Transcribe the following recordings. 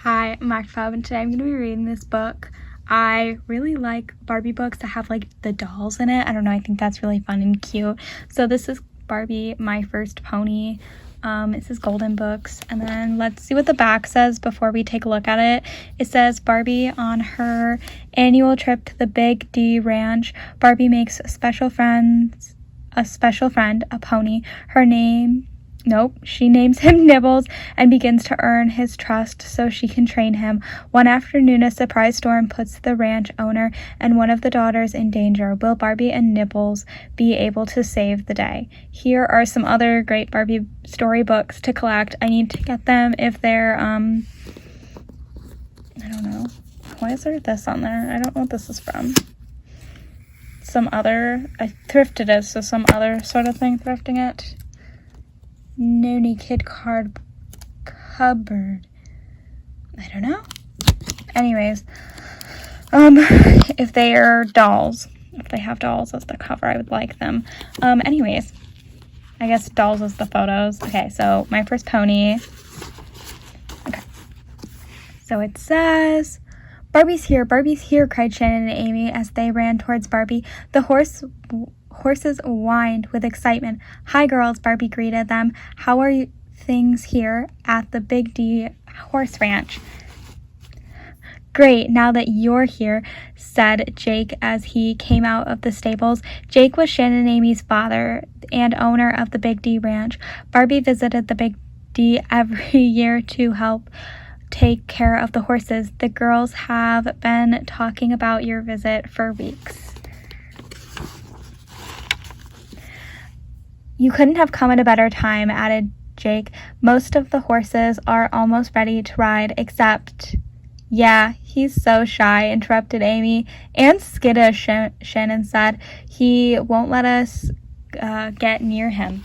Hi, I'm Macfab, and today I'm going to be reading this book. I really like Barbie books that have like the dolls in it. I don't know, I think that's really fun and cute. So this is Barbie, My First Pony. It says Golden Books, and then let's see what the back says before we take a look at it. It says Barbie on her annual trip to the Big D Ranch. Barbie makes a special friend, a pony. She names him Nibbles and begins to earn his trust so she can train him. One afternoon, a surprise storm puts the ranch owner and one of the daughters in danger. Will Barbie and Nibbles be able to save the day? Here are some other great Barbie storybooks to collect. I need to get them if they're, I don't know. Why is there this on there? I don't know what this is from. I thrifted it, so some other sort of thing thrifting it. Noni Kid Card Cupboard. I don't know. Anyways, if they are dolls, if they have dolls as the cover, I would like them. Anyways, I guess dolls as the photos. Okay, so My First Pony. Okay. So it says, Barbie's here, cried Shannon and Amy as they ran towards Barbie. The horses whined with excitement. Hi, girls, Barbie greeted them. How are things here at the Big D Horse Ranch? Great, now that you're here, said Jake as he came out of the stables. Jake was Shannon and Amy's father and owner of the Big D Ranch. Barbie visited the Big D every year to help take care of the horses. The girls have been talking about your visit for weeks. You couldn't have come at a better time, added Jake. Most of the horses are almost ready to ride, except... Yeah, he's so shy, interrupted Amy. And skittish, Shannon said. He won't let us get near him.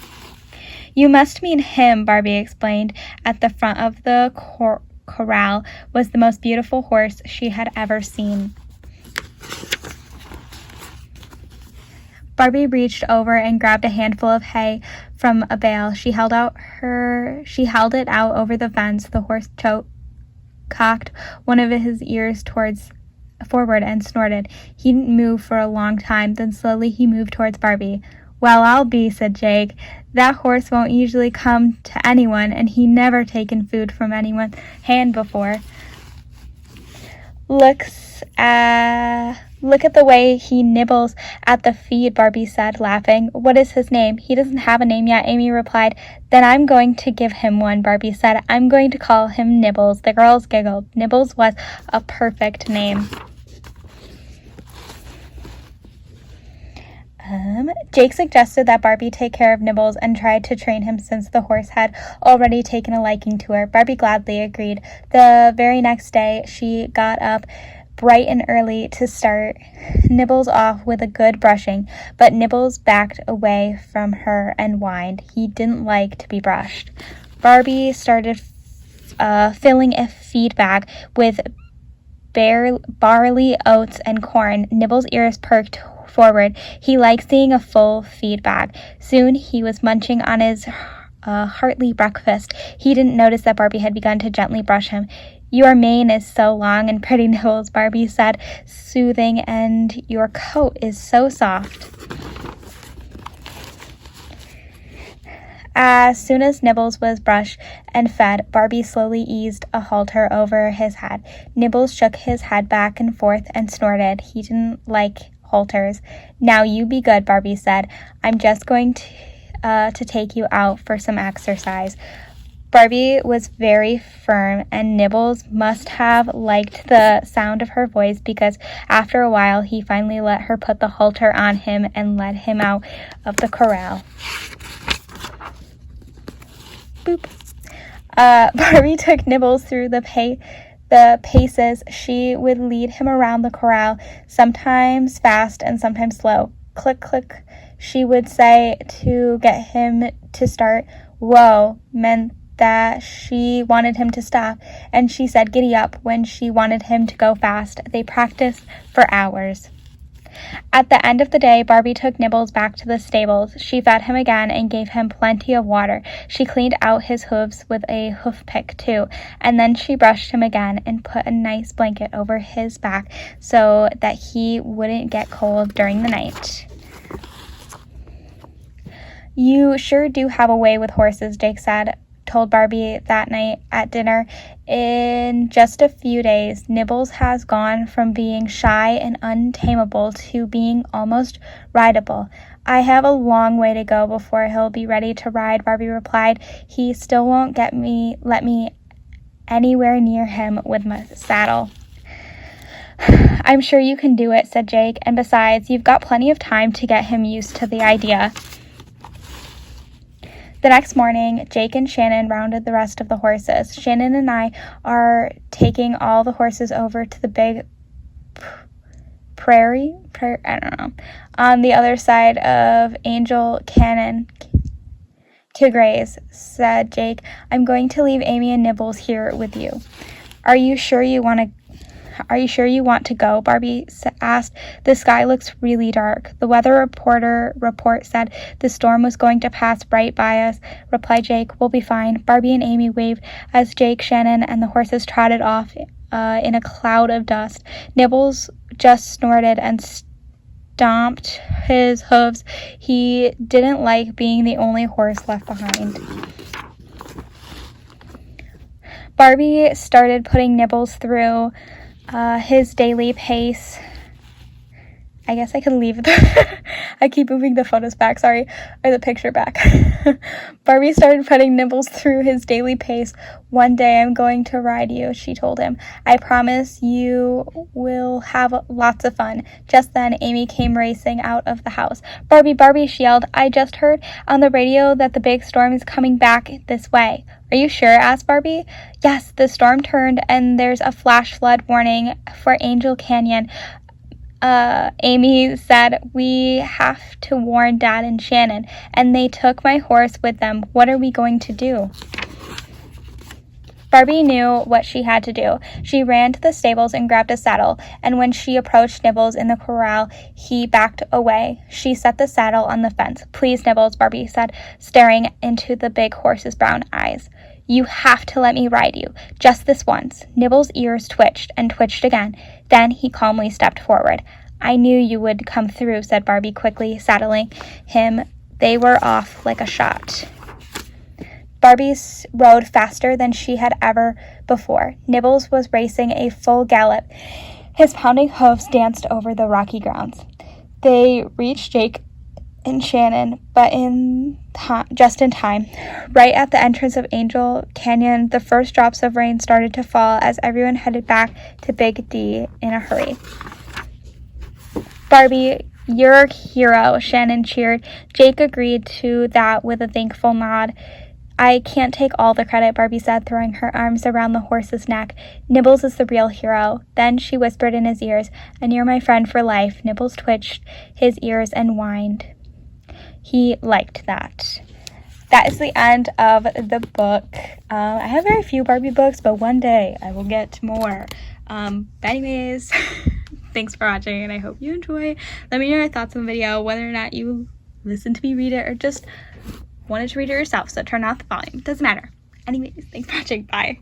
You must mean him, Barbie explained. At the front of the corral was the most beautiful horse she had ever seen. Barbie reached over and grabbed a handful of hay from a bale. She held it out over the fence. The horse cocked one of his ears forward and snorted. He didn't move for a long time. Then slowly he moved towards Barbie. Well, I'll be, said Jake. That horse won't usually come to anyone, and he never taken food from anyone's hand before. Look at the way he nibbles at the feed, Barbie said, laughing. What is his name? He doesn't have a name yet, Amy replied. Then I'm going to give him one, Barbie said. I'm going to call him Nibbles. The girls giggled. Nibbles was a perfect name. Jake suggested that Barbie take care of Nibbles and tried to train him since the horse had already taken a liking to her. Barbie gladly agreed. The very next day, she got up bright and early to start Nibbles off with a good brushing, but Nibbles backed away from her and whined. He didn't like to be brushed. Barbie started filling a feed bag with barley, oats, and corn. Nibbles' ears perked forward. He liked seeing a full feed bag. Soon he was munching on his hearty breakfast. He didn't notice that Barbie had begun to gently brush him. Your mane is so long and pretty, Nibbles, Barbie said, soothing, and your coat is so soft. As soon as Nibbles was brushed and fed, Barbie slowly eased a halter over his head. Nibbles shook his head back and forth and snorted. He didn't like halters. Now you be good, Barbie said. I'm just going to take you out for some exercise. Barbie was very firm, and Nibbles must have liked the sound of her voice because after a while he finally let her put the halter on him and led him out of the corral. Boop. Barbie took Nibbles through the paces. She would lead him around the corral, sometimes fast and sometimes slow. Click, click, she would say to get him to start. Whoa meant that she wanted him to stop, and she said giddy up when she wanted him to go fast. They practiced for hours. At the end of the day, Barbie took Nibbles back to the stables. She fed him again and gave him plenty of water. She cleaned out his hooves with a hoof pick too, and then she brushed him again and put a nice blanket over his back so that he wouldn't get cold during the night. "You sure do have a way with horses," Jake told Barbie that night at dinner. "In just a few days, Nibbles has gone from being shy and untamable to being almost rideable." "I have a long way to go before he'll be ready to ride," Barbie replied. "He still won't let me anywhere near him with my saddle." "I'm sure you can do it," said Jake, "and besides, you've got plenty of time to get him used to the idea." The next morning, Jake and Shannon rounded the rest of the horses. "Shannon and I are taking all the horses over to the big prairie, I don't know, on the other side of Angel Canyon to graze," said Jake. "I'm going to leave Amy and Nibbles here with you." Are you sure you want to go?" Barbie asked. "The sky looks really dark." "The weather report said the storm was going to pass right by us," replied Jake. "We'll be fine." Barbie and Amy waved as Jake, Shannon, and the horses trotted off in a cloud of dust. Nibbles just snorted and stomped his hooves. He didn't like being the only horse left behind. Barbie started putting Nibbles through his daily pace. I guess I could leave it. I keep moving the photos back, sorry, or the picture back. Barbie started putting Nibbles through his daily pace. "One day I'm going to ride you," she told him. "I promise you will have lots of fun." Just then, Amy came racing out of the house. "Barbie, Barbie," she yelled, "I just heard on the radio that the big storm is coming back this way." "Are you sure?" asked Barbie. "Yes, the storm turned and there's a flash flood warning for Angel Canyon." Amy said, "We have to warn Dad and Shannon, and they took my horse with them. What are we going to do?" Barbie knew what she had to do. She ran to the stables and grabbed a saddle, and when she approached Nibbles in the corral, he backed away. She set the saddle on the fence. "Please, Nibbles," Barbie said, staring into the big horse's brown eyes. "You have to let me ride you, just this once." Nibbles' ears twitched and twitched again. Then he calmly stepped forward. "I knew you would come through," said Barbie, quickly saddling him. They were off like a shot. Barbie rode faster than she had ever before. Nibbles was racing a full gallop. His pounding hoofs danced over the rocky grounds. They reached Jake and Shannon, but just in time. Right at the entrance of Angel Canyon, the first drops of rain started to fall as everyone headed back to Big D in a hurry. "Barbie, you're a hero," Shannon cheered. Jake agreed to that with a thankful nod. "I can't take all the credit," Barbie said, throwing her arms around the horse's neck. "Nibbles is the real hero." Then she whispered in his ears, "And you're my friend for life." Nibbles twitched his ears and whined. He liked that. That is the end of the book. I have very few Barbie books, but one day I will get more. But anyways, thanks for watching, and I hope you enjoy. Let me know your thoughts on the video, whether or not you listened to me read it or just wanted to read it yourself, so turn off the volume. Doesn't matter. Anyways, thanks for watching. Bye.